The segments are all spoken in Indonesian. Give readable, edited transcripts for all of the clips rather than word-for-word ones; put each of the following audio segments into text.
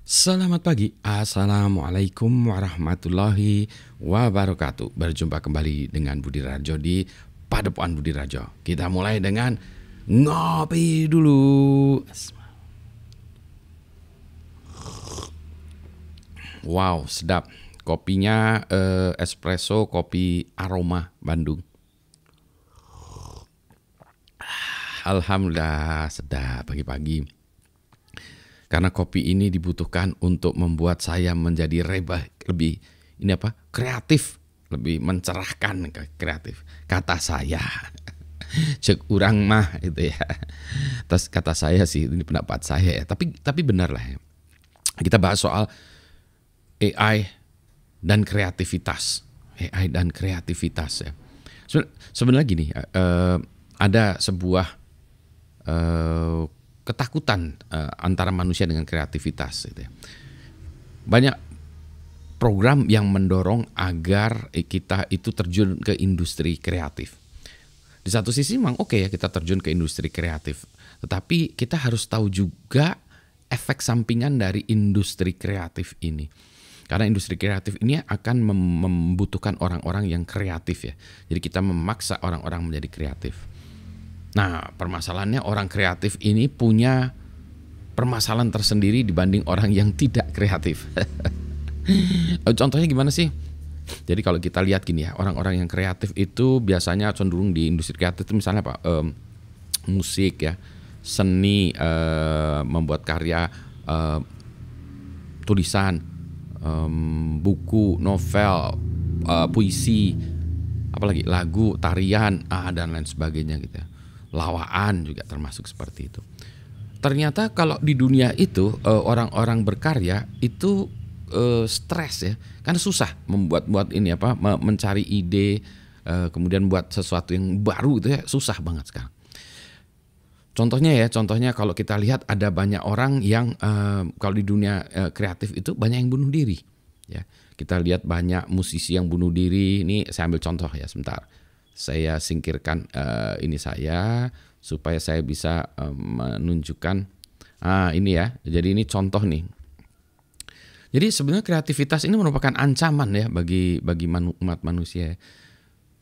Selamat pagi, Assalamualaikum warahmatullahi wabarakatuh. Berjumpa kembali dengan Budi Rajo di Padepokan Budi Rajo. Kita mulai dengan ngopi dulu. Wow, sedap. Kopinya espresso, kopi aroma Bandung. Alhamdulillah, sedap pagi-pagi. Karena kopi ini dibutuhkan untuk membuat saya menjadi lebih kreatif, lebih mencerahkan kreatif. Kata saya, cek urang mah itu ya. Terus kata saya sih, ini pendapat saya ya. Tapi benar lah ya. Kita bahas soal AI dan kreativitas. AI dan kreativitas ya. Sebenarnya gini, ada sebuah ketakutan antara manusia dengan kreativitas gitu ya. Banyak program yang mendorong agar kita itu terjun ke industri kreatif. Di satu sisi memang oke ya kita terjun ke industri kreatif, tetapi kita harus tahu juga efek sampingan dari industri kreatif ini. Karena industri kreatif ini akan membutuhkan orang-orang yang kreatif ya. Jadi kita memaksa orang-orang menjadi kreatif. Nah, permasalahannya orang kreatif ini punya permasalahan tersendiri dibanding orang yang tidak kreatif. Contohnya gimana sih? Jadi kalau kita lihat gini ya, orang-orang yang kreatif itu biasanya cenderung di industri kreatif itu misalnya apa? Musik ya, seni, membuat karya, tulisan, buku, novel, puisi, apalagi lagu, tarian, dan lain sebagainya gitu ya. Lawaan juga termasuk seperti itu. Ternyata kalau di dunia itu orang-orang berkarya itu stres ya, karena susah membuat ini mencari ide, kemudian buat sesuatu yang baru itu ya susah banget sekarang. Contohnya kalau kita lihat ada banyak orang yang kalau di dunia kreatif itu banyak yang bunuh diri. Ya, kita lihat banyak musisi yang bunuh diri. Ini saya ambil contoh ya sebentar. Saya singkirkan ini saya supaya saya bisa menunjukkan ini ya. Jadi ini contoh nih. Jadi sebenarnya kreativitas ini merupakan ancaman ya bagi umat manusia.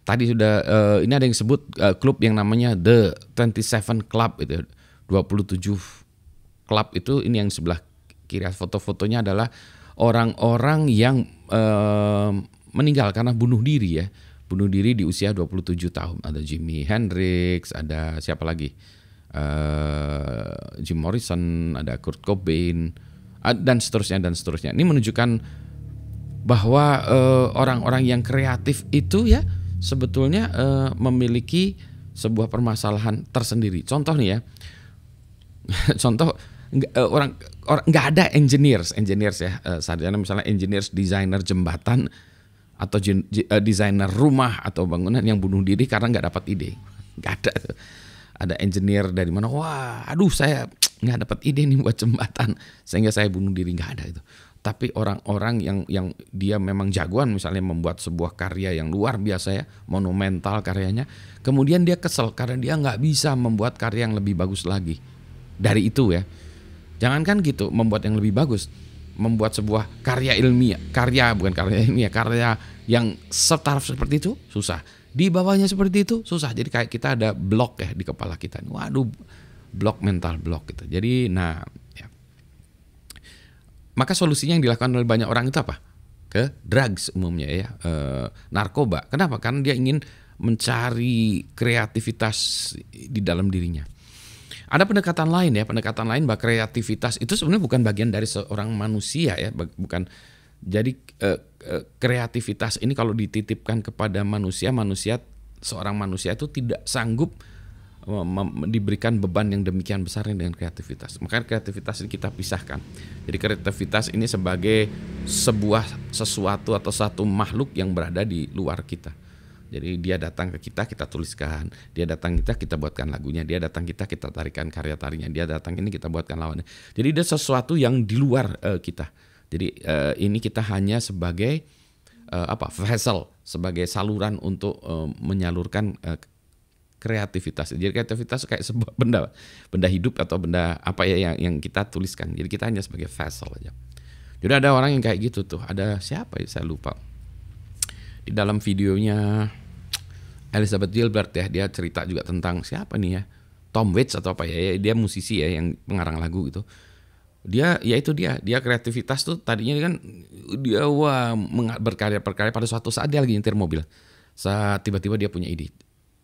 Tadi sudah ini ada yang sebut klub yang namanya The 27 Club itu. 27 klub itu ini yang sebelah kiri foto-fotonya adalah orang-orang yang meninggal karena bunuh diri ya. Bunuh diri di usia 27 tahun. Ada Jimi Hendrix, ada siapa lagi? Jim Morrison, ada Kurt Cobain, dan seterusnya. Ini menunjukkan bahwa orang-orang yang kreatif itu ya sebetulnya memiliki sebuah permasalahan tersendiri. Contoh nih ya, contoh orang nggak ada engineers ya, sarjana misalnya engineers, desainer jembatan atau desainer rumah atau bangunan yang bunuh diri karena nggak dapat ide. Nggak ada. Ada engineer dari mana? Wah, aduh saya nggak dapat ide nih buat jembatan sehingga saya bunuh diri, nggak ada itu. Tapi orang-orang yang dia memang jagoan misalnya membuat sebuah karya yang luar biasa ya, monumental karyanya, kemudian dia kesel karena dia nggak bisa membuat karya yang lebih bagus lagi dari itu ya. Jangankan gitu membuat yang lebih bagus, membuat sebuah karya yang setaraf seperti itu susah. Di bawahnya seperti itu susah. Jadi kayak kita ada blok ya di kepala kita. Waduh, mental block gitu. Jadi ya. Maka solusinya yang dilakukan oleh banyak orang itu apa? Ke drugs umumnya ya, narkoba. Kenapa? Karena dia ingin mencari kreativitas di dalam dirinya. Ada pendekatan lain bahwa kreativitas itu sebenarnya bukan bagian dari seorang manusia ya, bukan. Jadi kreativitas ini kalau dititipkan kepada seorang manusia itu tidak sanggup diberikan beban yang demikian besarnya dengan kreativitas. Makanya kreativitas ini kita pisahkan. Jadi kreativitas ini sebagai sesuatu atau satu makhluk yang berada di luar kita. Jadi dia datang ke kita, kita tuliskan. Dia datang kita buatkan lagunya. Dia datang kita tarikan karya tarinya. Dia datang ini kita buatkan lawannya. Jadi dia sesuatu yang di luar kita. Jadi ini kita hanya sebagai vessel, sebagai saluran untuk menyalurkan kreativitas. Jadi kreativitas kayak sebuah benda hidup atau benda apa ya yang kita tuliskan. Jadi kita hanya sebagai vessel aja. Jadi ada orang yang kayak gitu tuh. Ada siapa ya, saya lupa. Di dalam videonya Elizabeth Gilbert ya, dia cerita juga tentang siapa nih ya, Tom Waits atau apa ya, dia musisi ya yang pengarang lagu gitu. Dia kreativitas tuh tadinya kan dia berkarya pada suatu saat dia lagi nyetir mobil. Saat tiba-tiba dia punya ide.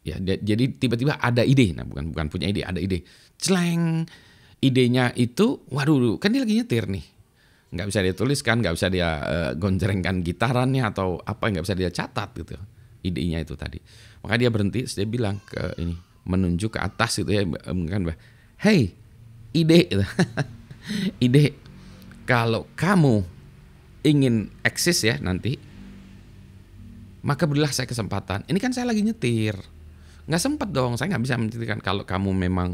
Ya, jadi tiba-tiba ada ide. Nah, bukan punya ide, ada ide. Celeng. Idenya itu, waduh, kan dia lagi nyetir nih. Nggak bisa dia tuliskan, nggak bisa dia gonjrengkan gitarannya atau apa, nggak bisa dia catat gitu. Idenya itu tadi. Maka dia berhenti, dia bilang ke ini, menunjuk ke atas gitu ya, kan, hey, ide, ide, kalau kamu ingin eksis ya nanti, maka berilah saya kesempatan. Ini kan saya lagi nyetir, nggak sempat dong, saya nggak bisa menceritakan. Kalau kamu memang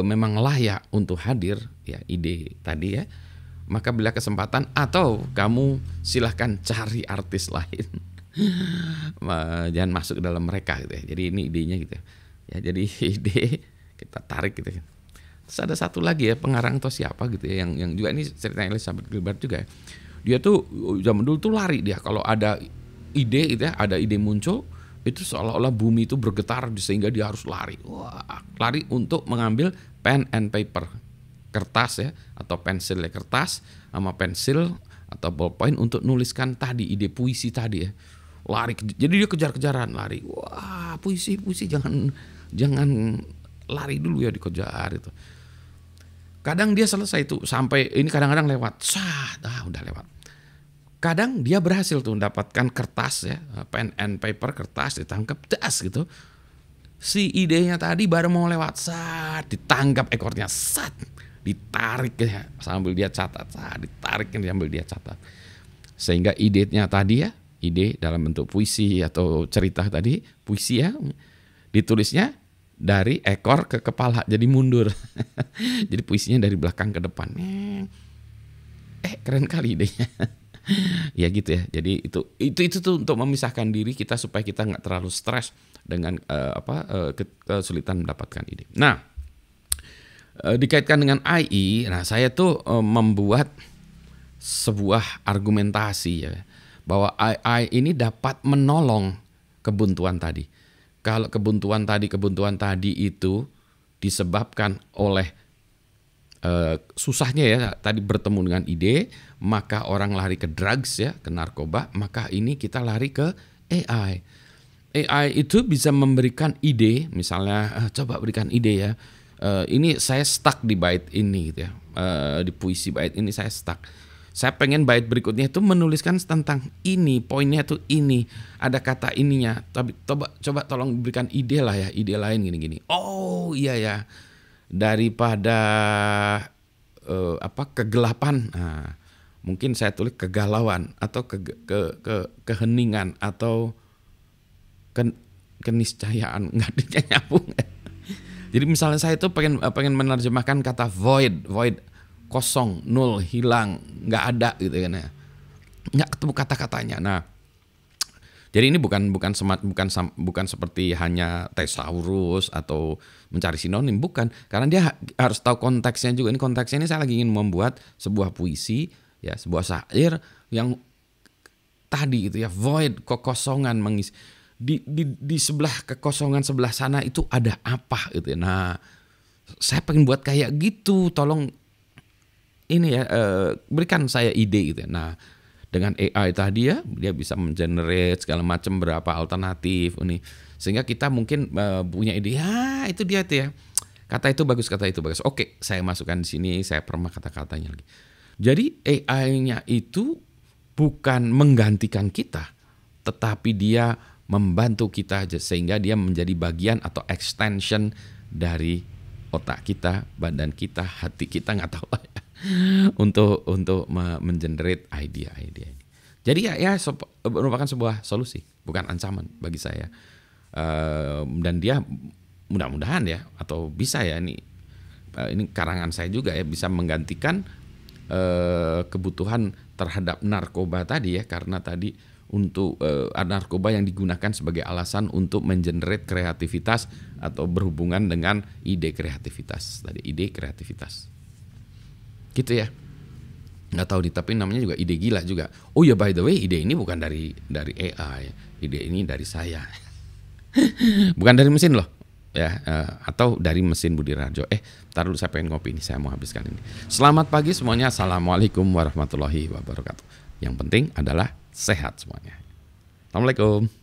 memang layak untuk hadir, ya ide tadi ya, maka berilah kesempatan, atau kamu silahkan cari artis lain. Jangan masuk ke dalam mereka gitu ya. Jadi ini idenya gitu ya. Jadi ide kita tarik gitu ya. Terus ada satu lagi ya, pengarang atau siapa gitu ya, yang juga ini ceritanya Elizabeth Gilbert juga ya. Dia tuh zaman dulu tuh lari dia kalau ada ide gitu ya, ada ide muncul, itu seolah-olah bumi itu bergetar sehingga dia harus lari. Wah, lari untuk mengambil pen and paper, kertas ya, atau pensil ya, kertas sama pensil atau ballpoint untuk nuliskan tadi ide puisi tadi ya. Lari, jadi dia kejar-kejaran lari. Wah, puisi jangan lari dulu ya, dikejar itu. Kadang dia selesai tuh sampai ini, kadang-kadang lewat, udah lewat. Kadang dia berhasil tuh mendapatkan kertas ya, pen and paper, kertas ditangkap, das gitu. Si idenya tadi baru mau lewat, ditangkap ekornya, ditarik ya, sambil dia catat, ditarik sambil dia catat. Sehingga idenya tadi ya, ide dalam bentuk puisi atau cerita tadi, puisi ya, ditulisnya dari ekor ke kepala, jadi mundur. Jadi puisinya dari belakang ke depan. Keren kali idenya. Ya gitu ya. Jadi itu tuh untuk memisahkan diri kita supaya kita nggak terlalu stres dengan kesulitan mendapatkan ide. Nah, dikaitkan dengan AI, nah saya tuh membuat sebuah argumentasi ya, bahwa AI ini dapat menolong kebuntuan tadi. Kalau kebuntuan tadi itu disebabkan oleh susahnya ya tadi bertemu dengan ide, maka orang lari ke drugs ya, ke narkoba, maka ini kita lari ke AI. AI itu bisa memberikan ide, misalnya coba berikan ide ya, ini saya stuck di bait ini gitu ya, di puisi bait ini saya stuck. Saya pengen bait berikutnya itu menuliskan tentang ini, poinnya tuh ini, ada kata ininya. Tapi coba tolong berikan ide lah ya, ide lain gini-gini. Oh iya ya, daripada kegelapan, nah, mungkin saya tulis kegalauan atau keheningan atau keniscayaan, nggak nyambung. Jadi misalnya saya tuh pengen menerjemahkan kata void, kosong, nol, hilang, nggak ada gitu kan ya, nggak ketemu kata-katanya. Nah, jadi ini bukan seperti hanya thesaurus atau mencari sinonim, bukan, karena dia harus tahu konteksnya juga. Ini konteksnya, ini saya lagi ingin membuat sebuah puisi ya, sebuah syair yang tadi gitu ya, void, kekosongan, mengisi di sebelah kekosongan sebelah sana itu ada apa gitu ya. Nah, saya pengen buat kayak gitu, tolong ini ya, berikan saya ide gitu ya. Nah, dengan AI tadi ya, dia bisa mengenerate segala macam berapa alternatif ini, sehingga kita mungkin punya ide, ya itu dia tuh ya, kata itu bagus. Oke, saya masukkan di sini, saya permak kata-katanya lagi. Jadi AI-nya itu bukan menggantikan kita, tetapi dia membantu kita aja, sehingga dia menjadi bagian atau extension dari otak kita, badan kita, hati kita, nggak tahu lah ya, untuk mengenerate ide-ide. Jadi ya merupakan sebuah solusi, bukan ancaman bagi saya. Dan dia mudah-mudahan ya, atau bisa ya, ini karangan saya juga ya, bisa menggantikan kebutuhan terhadap narkoba tadi ya, karena tadi untuk narkoba yang digunakan sebagai alasan untuk mengenerate kreativitas atau berhubungan dengan ide kreativitas tadi, ide kreativitas. Gitu ya. Nggak tahu tapi namanya juga ide gila juga. Oh ya, by the way, ide ini bukan dari AI, ide ini dari saya. Bukan dari mesin loh, ya, atau dari mesin Budi Rajo. Tar dulu, saya pengen ngopi ini, saya mau habiskan ini. Selamat pagi semuanya, assalamualaikum warahmatullahi wabarakatuh. Yang penting adalah sehat semuanya. Assalamualaikum.